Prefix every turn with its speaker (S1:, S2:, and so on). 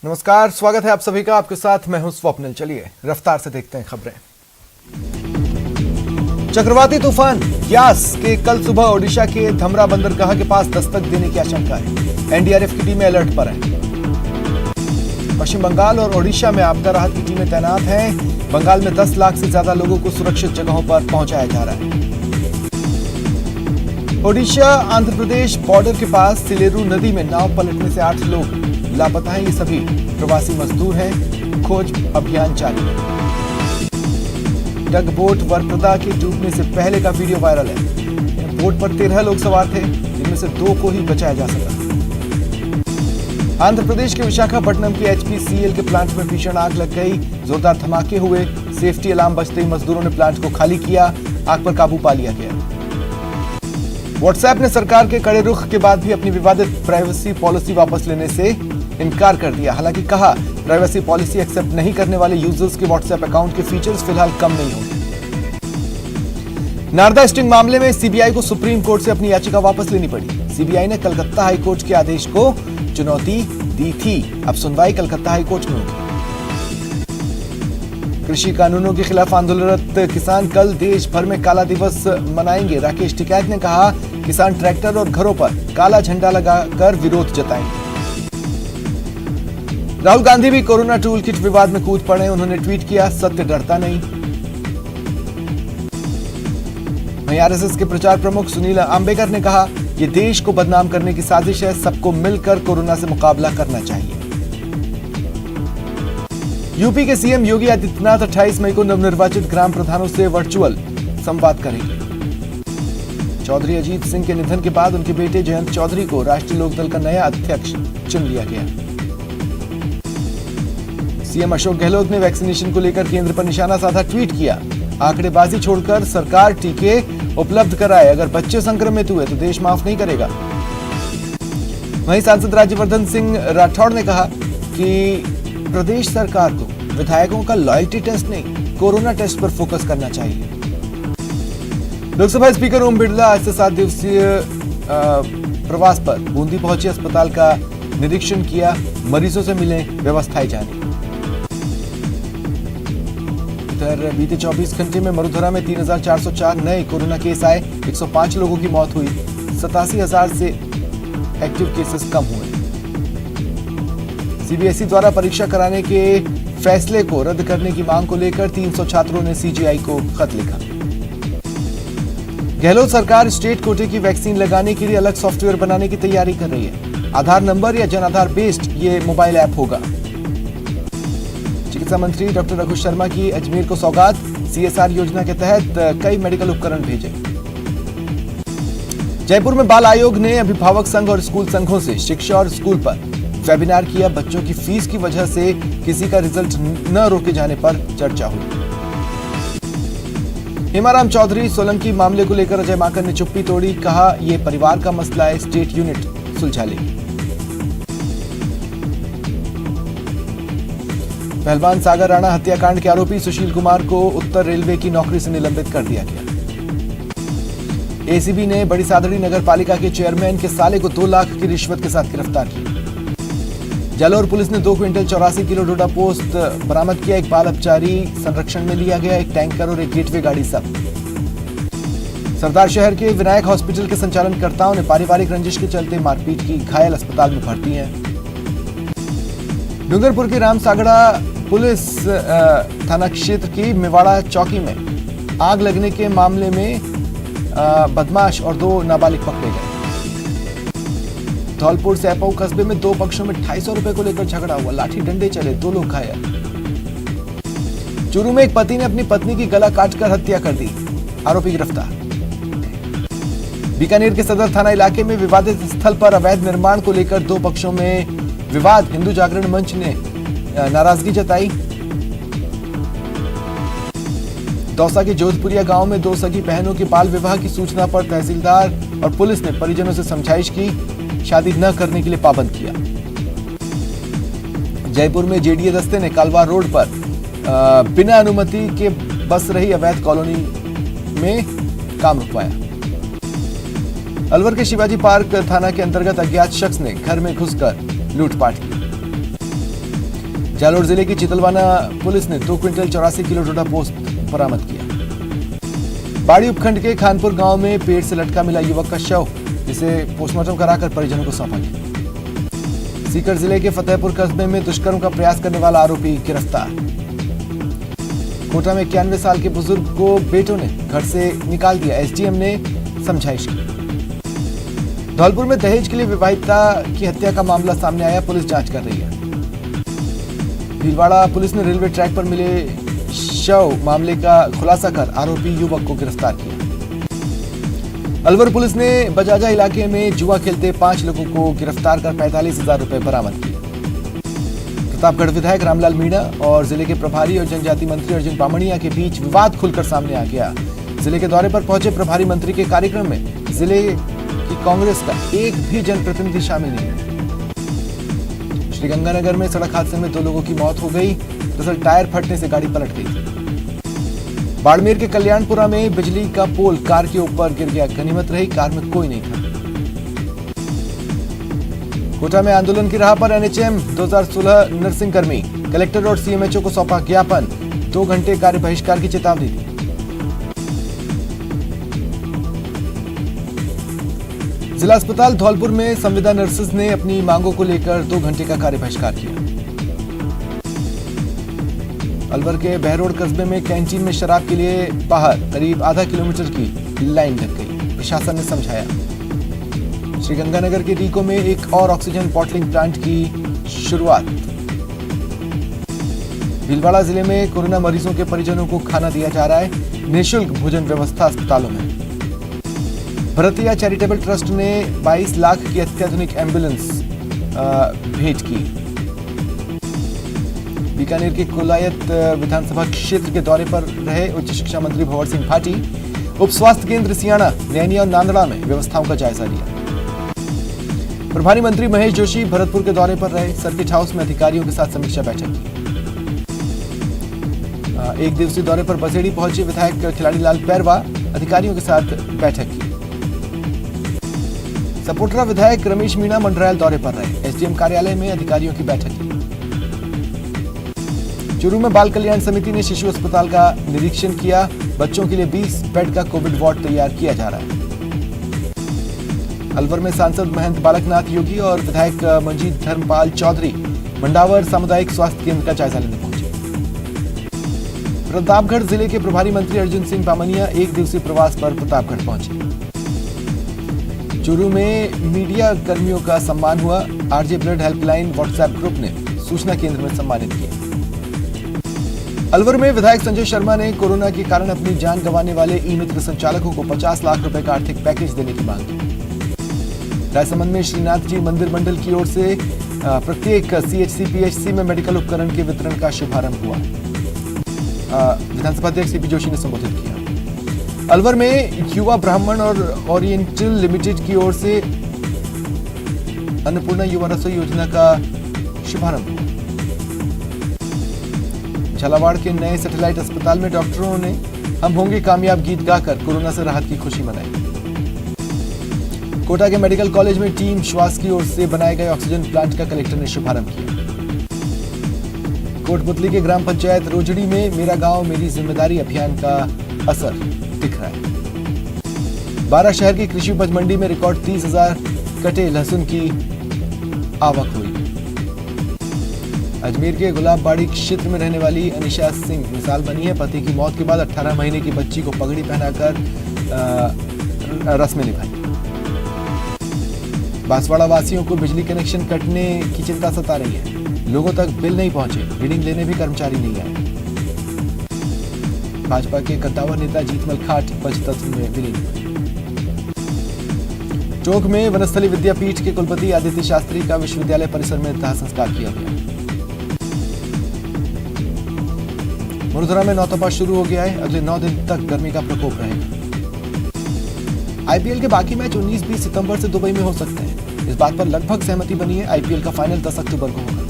S1: नमस्कार, स्वागत है आप सभी का। आपके साथ मैं हूं स्वप्निल। चलिए रफ्तार से देखते हैं खबरें। चक्रवाती तूफान यास के कल सुबह ओडिशा के धमरा बंदरगाह के पास दस्तक देने की आशंका है। एनडीआरएफ की टीमें अलर्ट पर हैं। पश्चिम बंगाल और ओडिशा में आपदा राहत की टीमें तैनात हैं। बंगाल में 10 लाख से ज्यादा लोगों को सुरक्षित जगहों पर पहुंचाया जा रहा है। ओडिशा आंध्र प्रदेश बॉर्डर के पास सिलेरू नदी में नाव पलटने से 8 लोग लापता हैं। ये सभी प्रवासी मजदूर हैं। खोज अभियान जारी है। टग बोट वरप्रदा के डूबने से पहले का वीडियो वायरल है। बोट पर 13 लोग सवार थे, जिनमें से 2 को ही बचाया जा सका। आंध्र प्रदेश के विशाखापट्टनम के एचपीसीएल के प्लांट में भीषण आग लग गई। जोरदार धमाके हुए। सेफ्टी अलार्म बजते ही मजदूरों ने प्लांट को खाली किया। आग पर काबू पा लिया गया। व्हाट्सएप ने सरकार के कड़े रुख के बाद भी अपनी विवादित प्राइवेसी पॉलिसी वापस लेने से इनकार कर दिया। हालांकि कहा, प्राइवेसी पॉलिसी एक्सेप्ट नहीं करने वाले यूजर्स के व्हाट्सएप अकाउंट के फीचर्स फिलहाल कम नहीं होंगे। नारदा स्टिंग मामले में सीबीआई को सुप्रीम कोर्ट से अपनी याचिका वापस लेनी पड़ी। सीबीआई ने कलकत्ता हाईकोर्ट के आदेश को चुनौती दी थी। अब सुनवाई कलकत्ता हाईकोर्ट में होगी। कृषि कानूनों के खिलाफ आंदोलनरत किसान कल देश भर में काला दिवस मनाएंगे। राकेश टिकैत ने कहा, किसान ट्रैक्टर और घरों पर काला झंडा लगाकर विरोध जताएंगे। राहुल गांधी भी कोरोना टूल किट विवाद में कूद पड़े। उन्होंने ट्वीट किया, सत्य डरता नहीं। वहीं आरएसएस के प्रचार प्रमुख सुनील अंबेकर ने कहा, यह देश को बदनाम करने की साजिश है। सबको मिलकर कोरोना से मुकाबला करना चाहिए। यूपी के सीएम योगी आदित्यनाथ 28 मई को नवनिर्वाचित ग्राम प्रधानों से वर्चुअल संवाद करेंगे। चौधरी अजीत सिंह के निधन के बाद उनके बेटे जयंत चौधरी को राष्ट्रीय लोकदल का नया अध्यक्ष चुन लिया गया। सीएम अशोक गहलोत ने वैक्सीनेशन को लेकर केंद्र पर निशाना साधा। ट्वीट किया, आंकड़ेबाजी छोड़कर सरकार टीके उपलब्ध कराए। अगर बच्चे संक्रमित हुए तो देश माफ नहीं करेगा। वहीं सांसद राज्यवर्धन सिंह राठौड़ ने कहा कि प्रदेश सरकार को विधायकों का लॉयल्टी टेस्ट नहीं, कोरोना टेस्ट पर फोकस करना चाहिए। लोकसभा स्पीकर ओम बिरला आज से 7 दिवसीय प्रवास पर बूंदी पहुंचे। अस्पताल का निरीक्षण किया, मरीजों से मिले, व्यवस्थाएं जानी। इधर बीते 24 घंटे में मरुधरा में 3404 नए कोरोना केस आए। 105 लोगों की मौत हुई। 87,000 से एक्टिव केसेस कम हुए। सीबीएसई द्वारा परीक्षा कराने के फैसले को रद्द करने की मांग को लेकर 300 छात्रों ने सीजीआई को खत लिखा। गहलोत सरकार स्टेट कोटे की वैक्सीन लगाने के लिए अलग सॉफ्टवेयर बनाने की तैयारी कर रही है। आधार नंबर या जन आधार बेस्ड ये मोबाइल ऐप होगा। चिकित्सा मंत्री डॉक्टर रघु शर्मा की अजमेर को सौगात। सीएसआर योजना के तहत कई मेडिकल उपकरण भेजे। जयपुर में बाल आयोग ने अभिभावक संघ और स्कूल संघों से शिक्षा और स्कूल पर वेबिनार किया। बच्चों की फीस की वजह से किसी का रिजल्ट न रोके जाने पर चर्चा हुई। हेमाराम चौधरी सोलंकी मामले को लेकर अजय माकन ने चुप्पी तोड़ी। कहा, यह परिवार का मसला है, स्टेट यूनिट सुलझा लेगी। पहलवान सागर राणा हत्याकांड के आरोपी सुशील कुमार को उत्तर रेलवे की नौकरी से निलंबित कर दिया गया। एसीबी ने बड़ी सादड़ी नगर पालिका के चेयरमैन के साले को 2 लाख की रिश्वत के साथ गिरफ्तार किया। जालौर पुलिस ने 2 क्विंटल 84 किलो डोडा पोस्ट बरामद किया। एक बाल अपचारी संरक्षण में लिया गया। एक टैंकर और एक गेटवे गाड़ी सब। सरदार शहर के विनायक हॉस्पिटल के संचालनकर्ताओं ने पारिवारिक रंजिश के चलते मारपीट की। घायल अस्पताल में भर्ती हैं। डूंगरपुर की रामसागड़ा पुलिस थाना क्षेत्र की मेवाड़ा चौकी में आग लगने के मामले में बदमाश और 2 नाबालिग पकड़े गए। धौलपुर सैपऊ कस्बे में 2 पक्षों में 250 रुपए को लेकर झगड़ा हुआ। लाठी डंडे चले, 2 लोग घायल। चूरू में एक पति ने अपनी पत्नी की गला काटकर हत्या कर दी। आरोपी गिरफ्तार। बीकानेर के सदर थाना इलाके में विवादित स्थल पर अवैध निर्माण को लेकर 2 पक्षों में विवाद। हिंदू जागरण मंच ने नाराजगी जताई। दौसा के जोधपुरिया गांव में 2 सगी बहनों के बाल विवाह की सूचना पर तहसीलदार और पुलिस ने परिजनों से समझाइश की। शादी न करने के लिए पाबंद किया। जयपुर में जेडीए दस्ते ने कालवा रोड पर बिना अनुमति के बस रही अवैध कॉलोनी में काम रुकवाया। अलवर के शिवाजी पार्क थाना के अंतर्गत अज्ञात शख्स ने घर में घुसकर लूटपाट की। जालोर जिले की चितलवाना पुलिस ने 2 क्विंटल 84 किलो डोडा पोस्त बरामद किया। बाड़ी उपखंड के खानपुर गांव में पेड़ से लटका मिला युवक का शव, जिसे पोस्टमार्टम कराकर परिजनों को सौंपा गया। सीकर जिले के फतेहपुर कस्बे में दुष्कर्म का प्रयास करने वाला आरोपी गिरफ्तार। कोटा में 91 साल के बुजुर्ग को बेटों ने घर से निकाल दिया, एसडीएम ने समझाइश की। धौलपुर में दहेज के लिए विवाहिता की हत्या का मामला सामने आया, पुलिस जांच कर रही है। भीलवाड़ा पुलिस ने रेलवे ट्रैक पर मिले शव मामले का खुलासा कर आरोपी युवक को गिरफ्तार किया। अलवर पुलिस ने बजाजा इलाके में जुआ खेलते 5 लोगों को गिरफ्तार कर 45,000 रुपए बरामद किए। प्रतापगढ़ विधायक रामलाल मीणा और जिले के प्रभारी और जनजाति मंत्री अर्जुन बामणिया के बीच विवाद खुलकर सामने आ गया। जिले के दौरे पर पहुंचे प्रभारी मंत्री के कार्यक्रम में जिले की कांग्रेस का एक भी जनप्रतिनिधि शामिल नहीं हुआ। श्रीगंगानगर में सड़क हादसे में 2 लोगों की मौत हो गई। दरअसल टायर फटने से गाड़ी पलट गई। बाड़मेर के कल्याणपुरा में बिजली का पोल कार के ऊपर गिर गया, गनीमत रही कार में कोई नहीं था। कोटा में आंदोलन की राह पर एनएचएम 2016 नर्सिंग कर्मी, कलेक्टर और सीएमएचओ को सौंपा ज्ञापन, 2 घंटे कार्य बहिष्कार की चेतावनी दी। जिला अस्पताल धौलपुर में संविदा नर्सेज ने अपनी मांगों को लेकर 2 घंटे का कार्य बहिष्कार किया। अलवर के बहरोड कस्बे में कैंटीन में शराब के लिए बाहर करीब आधा किलोमीटर की लाइन लग गई, प्रशासन ने समझाया। श्रीगंगानगर के रीको में एक और ऑक्सीजन बॉटलिंग प्लांट की शुरुआत। भीलवाड़ा जिले में कोरोना मरीजों के परिजनों को खाना दिया जा रहा है, निःशुल्क भोजन व्यवस्था अस्पतालों में। भरतिया चैरिटेबल ट्रस्ट ने 22 लाख की अत्याधुनिक एम्बुलेंस भेंट की। बीकानेर के कोलायत विधानसभा क्षेत्र के दौरे पर रहे उच्च शिक्षा मंत्री भंवर सिंह भाटी। उप स्वास्थ्य केंद्र सियाना, नैनी और नांदड़ा में व्यवस्थाओं का जायजा लिया। प्रभारी मंत्री महेश जोशी भरतपुर के दौरे पर रहे, सर्किट हाउस में अधिकारियों के साथ समीक्षा बैठक की। 1 दिवसीय दौरे पर बसेड़ी पहुंचे विधायक खिलाड़ी लाल पैरवा, अधिकारियों के साथ बैठक की। सपोटरा विधायक रमेश मीणा मंडरायल दौरे पर रहे, एसडीएम कार्यालय में अधिकारियों की बैठक की। चूरू में बाल कल्याण समिति ने शिशु अस्पताल का निरीक्षण किया, बच्चों के लिए 20 बेड का कोविड वार्ड तैयार किया जा रहा है। अलवर में सांसद महंत बालकनाथ योगी और विधायक मंजीत धर्मपाल चौधरी मंडावर सामुदायिक स्वास्थ्य केंद्र का जायजा लेने पहुंचे। प्रतापगढ़ जिले के प्रभारी मंत्री अर्जुन सिंह बामणिया 1 दिवसीय प्रवास पर प्रतापगढ़ पहुंचे। चूरू में मीडिया कर्मियों का सम्मान हुआ, RJ blood helpline WhatsApp group ने सूचना केंद्र में सम्मानित किया। अलवर में विधायक संजय शर्मा ने कोरोना के कारण अपनी जान गंवाने वाले ई मित्र संचालकों को 50 लाख रुपए का आर्थिक पैकेज देने की मांग की। रायसमंद में श्रीनाथ जी मंदिर मंडल की ओर से प्रत्येक सीएचसी पीएचसी में मेडिकल उपकरण के वितरण का शुभारंभ हुआ। विधानसभा अध्यक्ष सीपी जोशी ने संबोधित किया। अलवर में युवा ब्राह्मण और ओरिएंटल लिमिटेड की ओर से अन्नपूर्णा युवा रसोई योजना का शुभारंभ हुआ। झालावाड़ के नए सैटेलाइट अस्पताल में डॉक्टरों ने हम होंगे कामयाब गीत गाकर कोरोना से राहत की खुशी मनाई। कोटा के मेडिकल कॉलेज में टीम श्वास की ओर से बनाए गए ऑक्सीजन प्लांट का कलेक्टर ने शुभारंभ किया। कोटपुतली के ग्राम पंचायत रोजड़ी में मेरा गांव मेरी जिम्मेदारी अभियान का असर दिख रहा है। 12 शहर की कृषि उपज मंडी में रिकॉर्ड 30,000 कटे लहसुन की आवक हुई। अजमेर के गुलाबबाड़ी क्षेत्र में रहने वाली अनिशा सिंह मिसाल बनी है। पति की मौत के बाद 18 महीने की बच्ची को पगड़ी पहनाकर रस्में निभाई। बांसवाड़ा वासियों को बिजली कनेक्शन कटने की चिंता सता रही है। लोगों तक बिल नहीं पहुंचे, रीडिंग लेने भी कर्मचारी नहीं आए। भाजपा के कद्दावर नेता जीतमल खाट पंचतत्व में विलीन हुए। टोंक में वनस्थली विद्यापीठ के कुलपति आदित्य शास्त्री का विश्वविद्यालय परिसर में दाह संस्कार किया गया। मुरदुरा में नौतपा शुरू हो गया है, अगले 9 दिन तक गर्मी का प्रकोप रहेगा। आईपीएल के बाकी मैच 19-20 सितंबर से दुबई में हो सकते हैं। इस बात पर लगभग सहमति बनी है। आईपीएल का फाइनल 10 अक्टूबर को होगा।